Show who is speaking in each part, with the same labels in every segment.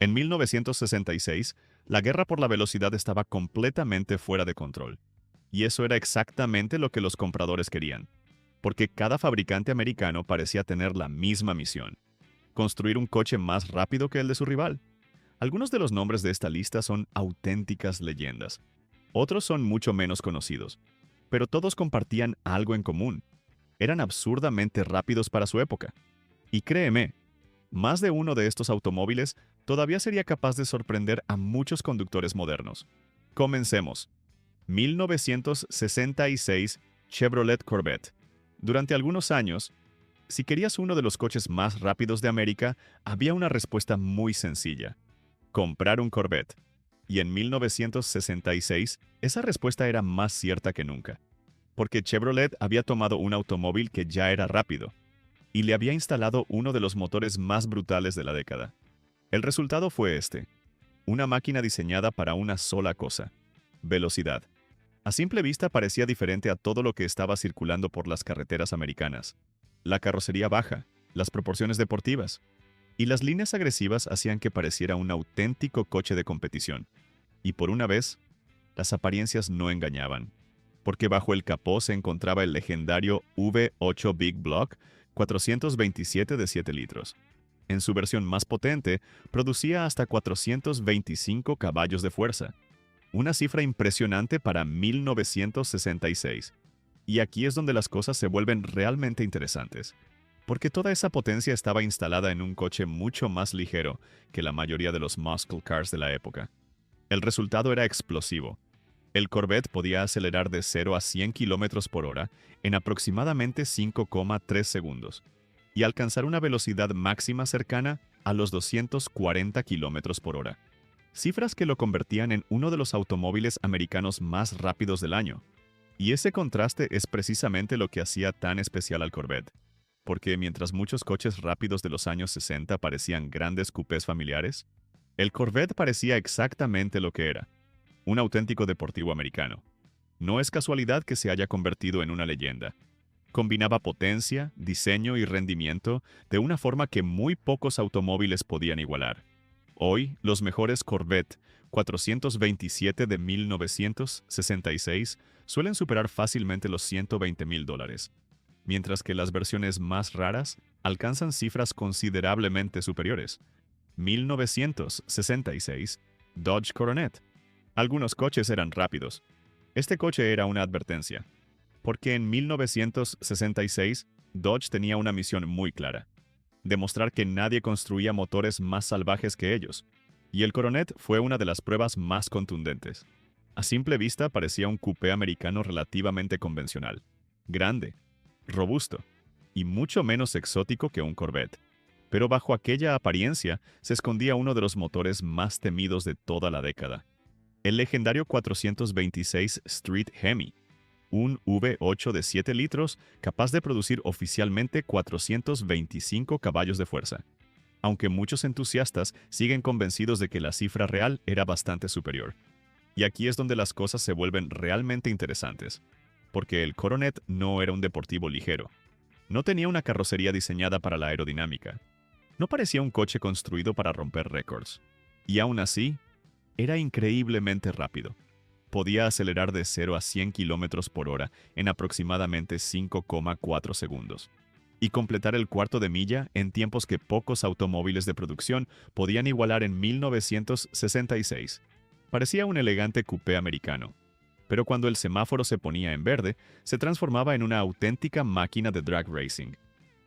Speaker 1: En 1966, la guerra por la velocidad estaba completamente fuera de control. Y eso era exactamente lo que los compradores querían, porque cada fabricante americano parecía tener la misma misión: construir un coche más rápido que el de su rival. Algunos de los nombres de esta lista son auténticas leyendas. Otros son mucho menos conocidos, pero todos compartían algo en común: eran absurdamente rápidos para su época. Y créeme, más de uno de estos automóviles todavía sería capaz de sorprender a muchos conductores modernos. Comencemos. 1966 Chevrolet Corvette. Durante algunos años, si querías uno de los coches más rápidos de América, había una respuesta muy sencilla: comprar un Corvette. Y en 1966, esa respuesta era más cierta que nunca, porque Chevrolet había tomado un automóvil que ya era rápido y le había instalado uno de los motores más brutales de la década. El resultado fue este: una máquina diseñada para una sola cosa: velocidad. A simple vista parecía diferente a todo lo que estaba circulando por las carreteras americanas. La carrocería baja, las proporciones deportivas y las líneas agresivas hacían que pareciera un auténtico coche de competición. Y por una vez, las apariencias no engañaban, porque bajo el capó se encontraba el legendario V8 Big Block 427 de 7 litros. En su versión más potente, producía hasta 425 caballos de fuerza, una cifra impresionante para 1966. Y aquí es donde las cosas se vuelven realmente interesantes, porque toda esa potencia estaba instalada en un coche mucho más ligero que la mayoría de los muscle cars de la época. El resultado era explosivo. El Corvette podía acelerar de 0 a 100 km por hora en aproximadamente 5,3 segundos y alcanzar una velocidad máxima cercana a los 240 km por hora. Cifras que lo convertían en uno de los automóviles americanos más rápidos del año. Y ese contraste es precisamente lo que hacía tan especial al Corvette, porque mientras muchos coches rápidos de los años 60 parecían grandes coupés familiares, el Corvette parecía exactamente lo que era: un auténtico deportivo americano. No es casualidad que se haya convertido en una leyenda. Combinaba potencia, diseño y rendimiento de una forma que muy pocos automóviles podían igualar. Hoy, los mejores Corvette 427 de 1966 suelen superar fácilmente los $120,000, mientras que las versiones más raras alcanzan cifras considerablemente superiores. 1966 Dodge Coronet. Algunos coches eran rápidos. Este coche era una advertencia, porque en 1966 Dodge tenía una misión muy clara: demostrar que nadie construía motores más salvajes que ellos. Y el Coronet fue una de las pruebas más contundentes. A simple vista parecía un coupé americano relativamente convencional, grande, robusto y mucho menos exótico que un Corvette. Pero bajo aquella apariencia se escondía uno de los motores más temidos de toda la década: el legendario 426 Street Hemi, un V8 de 7 litros capaz de producir oficialmente 425 caballos de fuerza, aunque muchos entusiastas siguen convencidos de que la cifra real era bastante superior. Y aquí es donde las cosas se vuelven realmente interesantes, porque el Coronet no era un deportivo ligero. No tenía una carrocería diseñada para la aerodinámica. No parecía un coche construido para romper récords. Y aún así, era increíblemente rápido. Podía acelerar de 0 a 100 km por hora en aproximadamente 5,4 segundos y completar el cuarto de milla en tiempos que pocos automóviles de producción podían igualar en 1966. Parecía un elegante coupé americano, pero cuando el semáforo se ponía en verde, se transformaba en una auténtica máquina de drag racing.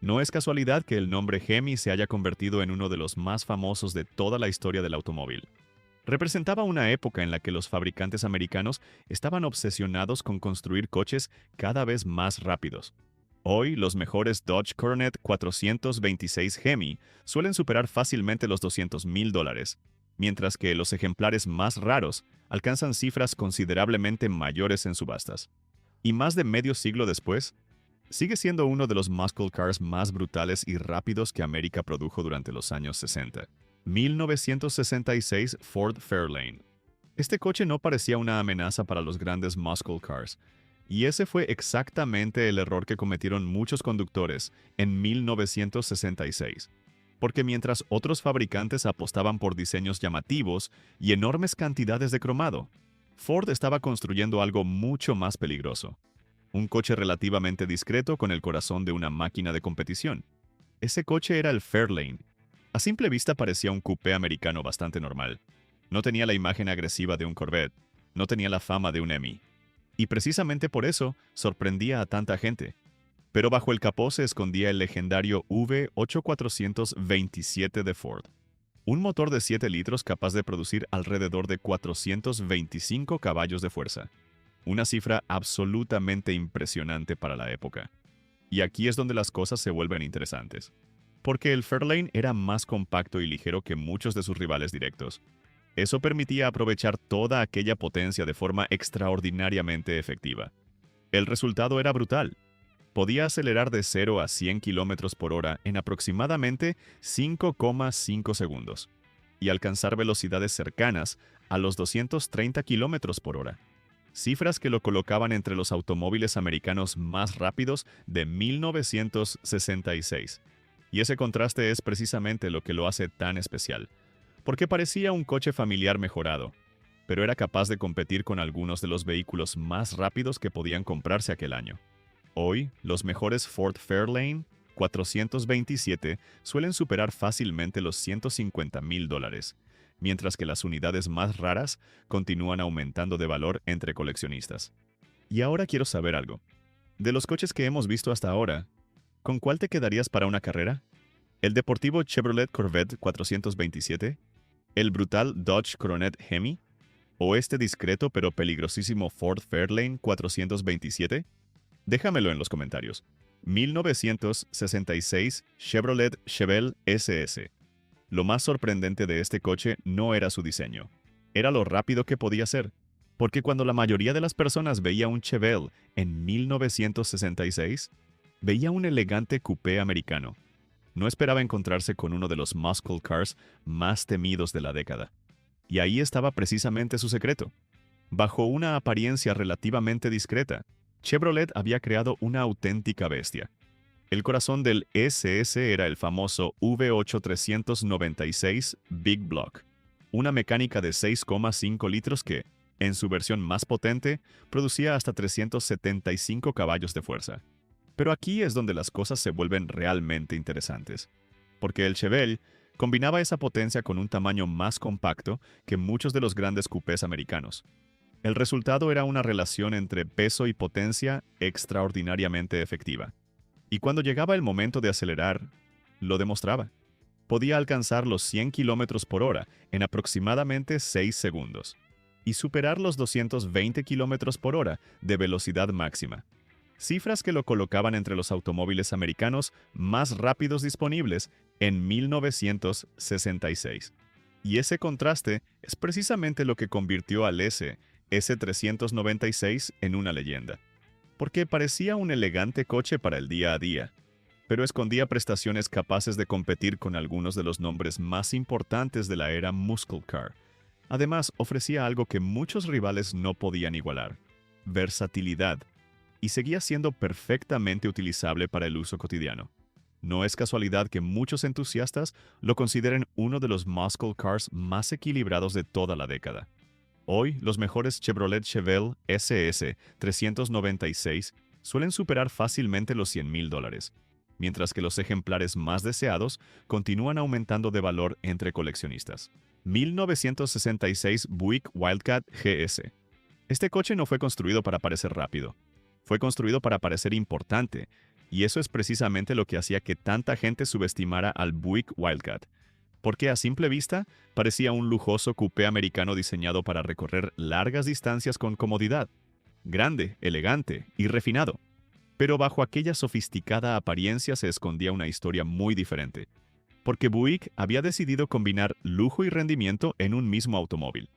Speaker 1: No es casualidad que el nombre Hemi se haya convertido en uno de los más famosos de toda la historia del automóvil. Representaba una época en la que los fabricantes americanos estaban obsesionados con construir coches cada vez más rápidos. Hoy, los mejores Dodge Coronet 426 Hemi suelen superar fácilmente los $200,000, mientras que los ejemplares más raros alcanzan cifras considerablemente mayores en subastas. Y más de medio siglo después, sigue siendo uno de los muscle cars más brutales y rápidos que América produjo durante los años 60. 1966 Ford Fairlane. Este coche no parecía una amenaza para los grandes muscle cars, y ese fue exactamente el error que cometieron muchos conductores en 1966. porque mientras otros fabricantes apostaban por diseños llamativos y enormes cantidades de cromado, Ford estaba construyendo algo mucho más peligroso. Un coche relativamente discreto con el corazón de una máquina de competición. Ese coche era el Fairlane. A simple vista parecía un coupé americano bastante normal. No tenía la imagen agresiva de un Corvette, no tenía la fama de un Hemi. Y precisamente por eso sorprendía a tanta gente. Pero bajo el capó se escondía el legendario V8427 de Ford. Un motor de 7 litros capaz de producir alrededor de 425 caballos de fuerza. Una cifra absolutamente impresionante para la época. Y aquí es donde las cosas se vuelven interesantes. Porque el Fairlane era más compacto y ligero que muchos de sus rivales directos. Eso permitía aprovechar toda aquella potencia de forma extraordinariamente efectiva. El resultado era brutal. Podía acelerar de 0 a 100 km por hora en aproximadamente 5,5 segundos y alcanzar velocidades cercanas a los 230 km por hora. Cifras que lo colocaban entre los automóviles americanos más rápidos de 1966. Y ese contraste es precisamente lo que lo hace tan especial, porque parecía un coche familiar mejorado, pero era capaz de competir con algunos de los vehículos más rápidos que podían comprarse aquel año. Hoy, los mejores Ford Fairlane 427 suelen superar fácilmente los $150,000, mientras que las unidades más raras continúan aumentando de valor entre coleccionistas. Y ahora quiero saber algo. De los coches que hemos visto hasta ahora, ¿con cuál te quedarías para una carrera? ¿El deportivo Chevrolet Corvette 427? ¿El brutal Dodge Coronet Hemi? ¿O este discreto pero peligrosísimo Ford Fairlane 427? Déjamelo en los comentarios. 1966 Chevrolet Chevelle SS. Lo más sorprendente de este coche no era su diseño, era lo rápido que podía ser. Porque cuando la mayoría de las personas veía un Chevelle en 1966, veía un elegante coupé americano. No esperaba encontrarse con uno de los muscle cars más temidos de la década. Y ahí estaba precisamente su secreto. Bajo una apariencia relativamente discreta, Chevrolet había creado una auténtica bestia. El corazón del SS era el famoso V8396 Big Block, una mecánica de 6,5 litros que, en su versión más potente, producía hasta 375 caballos de fuerza. Pero aquí es donde las cosas se vuelven realmente interesantes, porque el Chevelle combinaba esa potencia con un tamaño más compacto que muchos de los grandes coupés americanos. El resultado era una relación entre peso y potencia extraordinariamente efectiva. Y cuando llegaba el momento de acelerar, lo demostraba. Podía alcanzar los 100 km por hora en aproximadamente 6 segundos y superar los 220 km por hora de velocidad máxima. Cifras que lo colocaban entre los automóviles americanos más rápidos disponibles en 1966. Y ese contraste es precisamente lo que convirtió al S396 en una leyenda, porque parecía un elegante coche para el día a día, pero escondía prestaciones capaces de competir con algunos de los nombres más importantes de la era Muscle Car. Además, ofrecía algo que muchos rivales no podían igualar: versatilidad, y seguía siendo perfectamente utilizable para el uso cotidiano. No es casualidad que muchos entusiastas lo consideren uno de los muscle cars más equilibrados de toda la década. Hoy, los mejores Chevrolet Chevelle SS 396 suelen superar fácilmente los $100,000, mientras que los ejemplares más deseados continúan aumentando de valor entre coleccionistas. 1966 Buick Wildcat GS. Este coche no fue construido para parecer rápido. Fue construido para parecer importante, y eso es precisamente lo que hacía que tanta gente subestimara al Buick Wildcat, porque a simple vista parecía un lujoso coupé americano diseñado para recorrer largas distancias con comodidad. Grande, elegante y refinado. Pero bajo aquella sofisticada apariencia se escondía una historia muy diferente, porque Buick había decidido combinar lujo y rendimiento en un mismo automóvil.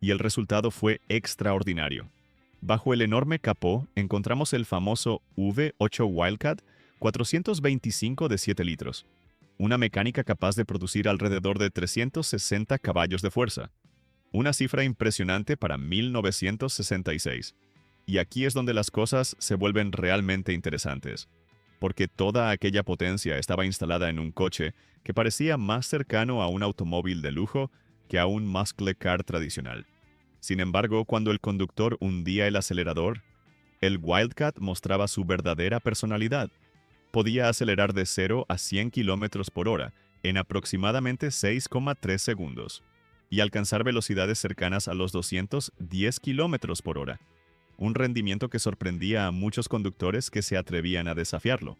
Speaker 1: Y el resultado fue extraordinario. Bajo el enorme capó encontramos el famoso V8 Wildcat 425 de 7 litros, una mecánica capaz de producir alrededor de 360 caballos de fuerza, una cifra impresionante para 1966. Y aquí es donde las cosas se vuelven realmente interesantes, porque toda aquella potencia estaba instalada en un coche que parecía más cercano a un automóvil de lujo que a un muscle car tradicional. Sin embargo, cuando el conductor hundía el acelerador, el Wildcat mostraba su verdadera personalidad. Podía acelerar de 0 a 100 km por hora en aproximadamente 6,3 segundos y alcanzar velocidades cercanas a los 210 km por hora, un rendimiento que sorprendía a muchos conductores que se atrevían a desafiarlo.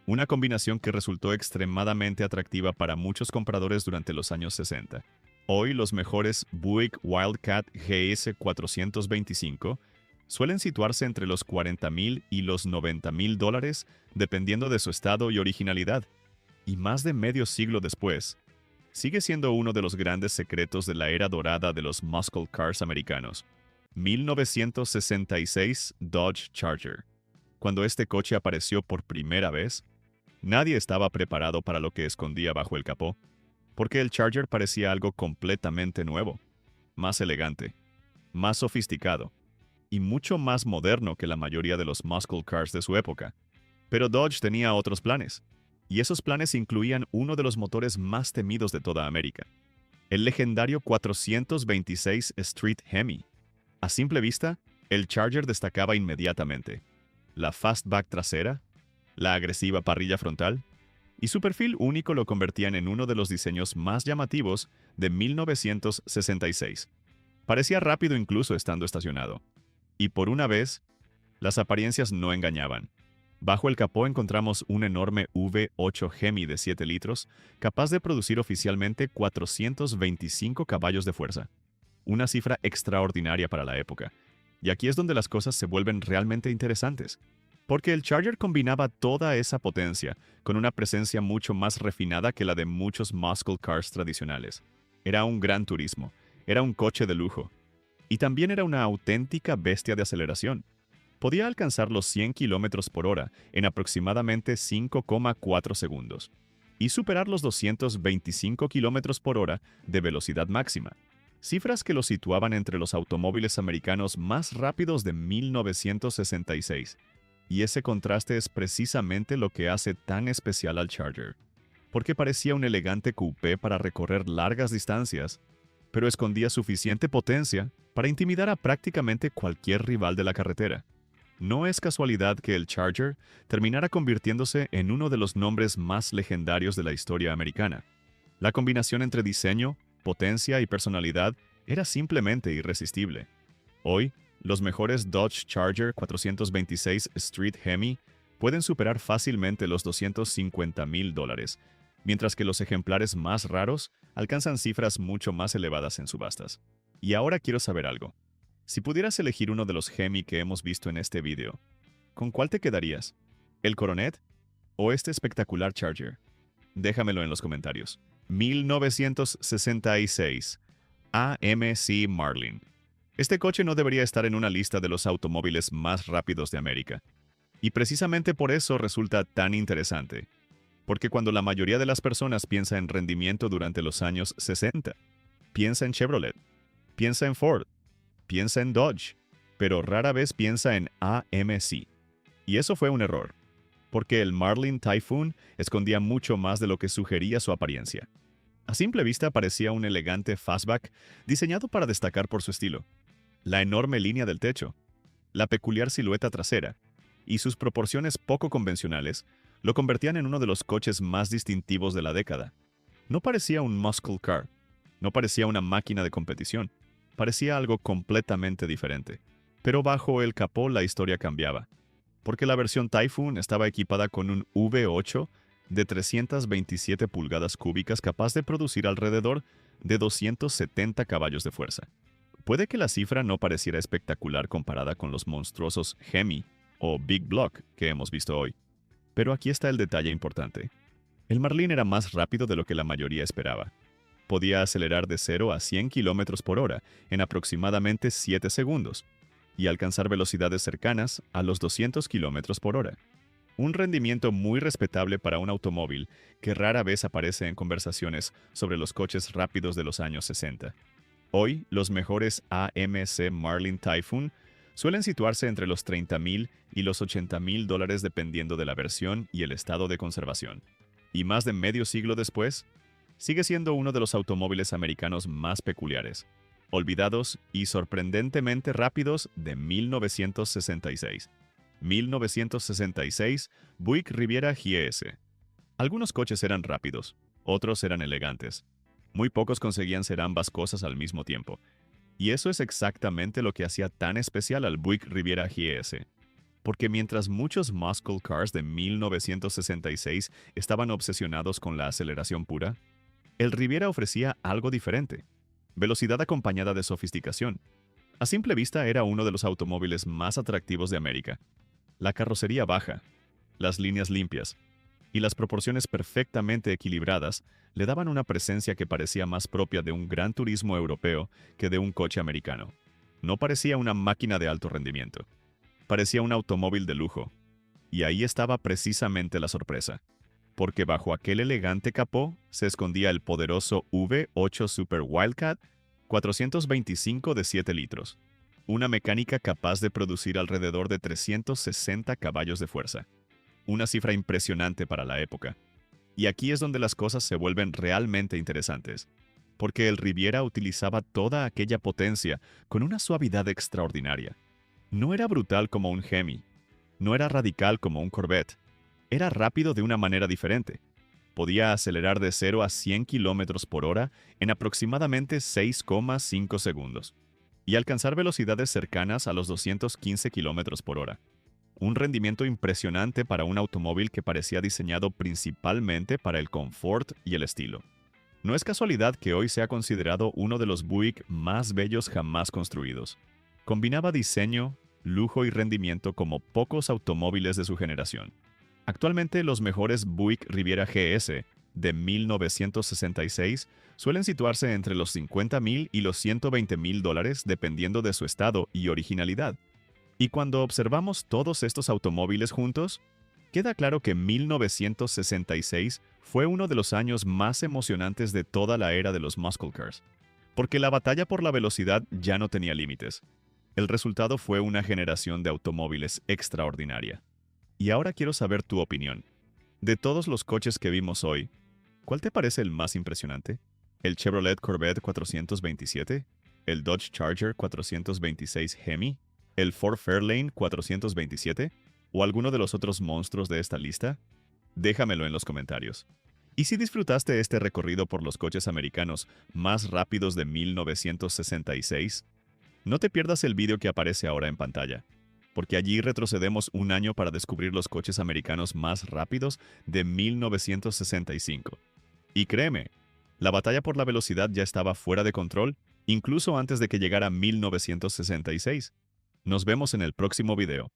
Speaker 1: Una combinación que resultó extremadamente atractiva para muchos compradores durante los años 60. Hoy los mejores Buick Wildcat GS 425 suelen situarse entre los $40,000 y los $90,000 dependiendo de su estado y originalidad. Y más de medio siglo después, sigue siendo uno de los grandes secretos de la era dorada de los muscle cars americanos. 1966 Dodge Charger. Cuando este coche apareció por primera vez, nadie estaba preparado para lo que escondía bajo el capó, porque el Charger parecía algo completamente nuevo, más elegante, más sofisticado y mucho más moderno que la mayoría de los muscle cars de su época. Pero Dodge tenía otros planes, y esos planes incluían uno de los motores más temidos de toda América, el legendario 426 Street Hemi. A simple vista, el Charger destacaba inmediatamente. La fastback trasera, la agresiva parrilla frontal, y su perfil único lo convertían en uno de los diseños más llamativos de 1966. Parecía rápido incluso estando estacionado. Y por una vez, las apariencias no engañaban. Bajo el capó encontramos un enorme V8 Hemi de 7 litros, capaz de producir oficialmente 425 caballos de fuerza. Una cifra extraordinaria para la época. Y aquí es donde las cosas se vuelven realmente interesantes. Porque el Charger combinaba toda esa potencia con una presencia mucho más refinada que la de muchos muscle cars tradicionales. Era un gran turismo, era un coche de lujo. Y también era una auténtica bestia de aceleración. Podía alcanzar los 100 km por hora en aproximadamente 5,4 segundos y superar los 225 km por hora de velocidad máxima, cifras que lo situaban entre los automóviles americanos más rápidos de 1966. Y ese contraste es precisamente lo que hace tan especial al Charger, porque parecía un elegante coupé para recorrer largas distancias, pero escondía suficiente potencia para intimidar a prácticamente cualquier rival de la carretera. No es casualidad que el Charger terminara convirtiéndose en uno de los nombres más legendarios de la historia americana. La combinación entre diseño, potencia y personalidad era simplemente irresistible. Hoy, los mejores Dodge Charger 426 Street Hemi pueden superar fácilmente los $250,000, mientras que los ejemplares más raros alcanzan cifras mucho más elevadas en subastas. Y ahora quiero saber algo. Si pudieras elegir uno de los Hemi que hemos visto en este video, ¿con cuál te quedarías? ¿El Coronet o este espectacular Charger? Déjamelo en los comentarios. 1966 AMC Marlin. Este coche no debería estar en una lista de los automóviles más rápidos de América. Y precisamente por eso resulta tan interesante. Porque cuando la mayoría de las personas piensa en rendimiento durante los años 60, piensa en Chevrolet, piensa en Ford, piensa en Dodge, pero rara vez piensa en AMC. Y eso fue un error, porque el Marlin Typhoon escondía mucho más de lo que sugería su apariencia. A simple vista parecía un elegante fastback diseñado para destacar por su estilo. La enorme línea del techo, la peculiar silueta trasera y sus proporciones poco convencionales lo convertían en uno de los coches más distintivos de la década. No parecía un muscle car, no parecía una máquina de competición, parecía algo completamente diferente. Pero bajo el capó la historia cambiaba, porque la versión Typhoon estaba equipada con un V8 de 327 pulgadas cúbicas capaz de producir alrededor de 270 caballos de fuerza. Puede que la cifra no pareciera espectacular comparada con los monstruosos Hemi o Big Block que hemos visto hoy. Pero aquí está el detalle importante. El Marlin era más rápido de lo que la mayoría esperaba. Podía acelerar de 0 a 100 km por hora en aproximadamente 7 segundos y alcanzar velocidades cercanas a los 200 km por hora. Un rendimiento muy respetable para un automóvil que rara vez aparece en conversaciones sobre los coches rápidos de los años 60. Hoy, los mejores AMC Marlin Typhoon Suelen situarse entre los $30,000 y los $80,000 dependiendo de la versión y el estado de conservación. Y más de medio siglo después, sigue siendo uno de los automóviles americanos más peculiares, olvidados y sorprendentemente rápidos de 1966. 1966, Buick Riviera GS. Algunos coches eran rápidos, otros eran elegantes. Muy pocos conseguían ser ambas cosas al mismo tiempo. Y eso es exactamente lo que hacía tan especial al Buick Riviera GS. Porque mientras muchos muscle cars de 1966 estaban obsesionados con la aceleración pura, el Riviera ofrecía algo diferente: velocidad acompañada de sofisticación. A simple vista era uno de los automóviles más atractivos de América. La carrocería baja, las líneas limpias y las proporciones perfectamente equilibradas le daban una presencia que parecía más propia de un gran turismo europeo que de un coche americano. No parecía una máquina de alto rendimiento. Parecía un automóvil de lujo. Y ahí estaba precisamente la sorpresa, porque bajo aquel elegante capó se escondía el poderoso V8 Super Wildcat 425 de 7 litros, una mecánica capaz de producir alrededor de 360 caballos de fuerza, una cifra impresionante para la época. Y aquí es donde las cosas se vuelven realmente interesantes, porque el Riviera utilizaba toda aquella potencia con una suavidad extraordinaria. No era brutal como un Hemi, no era radical como un Corvette, era rápido de una manera diferente. Podía acelerar de 0 a 100 km por hora en aproximadamente 6,5 segundos y alcanzar velocidades cercanas a los 215 km por hora. Un rendimiento impresionante para un automóvil que parecía diseñado principalmente para el confort y el estilo. No es casualidad que hoy sea considerado uno de los Buick más bellos jamás construidos. Combinaba diseño, lujo y rendimiento como pocos automóviles de su generación. Actualmente los mejores Buick Riviera GS de 1966 suelen situarse entre los $50,000 y los $120,000 dependiendo de su estado y originalidad. Y cuando observamos todos estos automóviles juntos, queda claro que 1966 fue uno de los años más emocionantes de toda la era de los muscle cars, porque la batalla por la velocidad ya no tenía límites. El resultado fue una generación de automóviles extraordinaria. Y ahora quiero saber tu opinión. De todos los coches que vimos hoy, ¿cuál te parece el más impresionante? ¿El Chevrolet Corvette 427? ¿El Dodge Charger 426 Hemi? ¿El Ford Fairlane 427? ¿O alguno de los otros monstruos de esta lista? Déjamelo en los comentarios. Y si disfrutaste este recorrido por los coches americanos más rápidos de 1966, no te pierdas el vídeo que aparece ahora en pantalla, porque allí retrocedemos un año para descubrir los coches americanos más rápidos de 1965. Y créeme, la batalla por la velocidad ya estaba fuera de control, incluso antes de que llegara 1966. Nos vemos en el próximo video.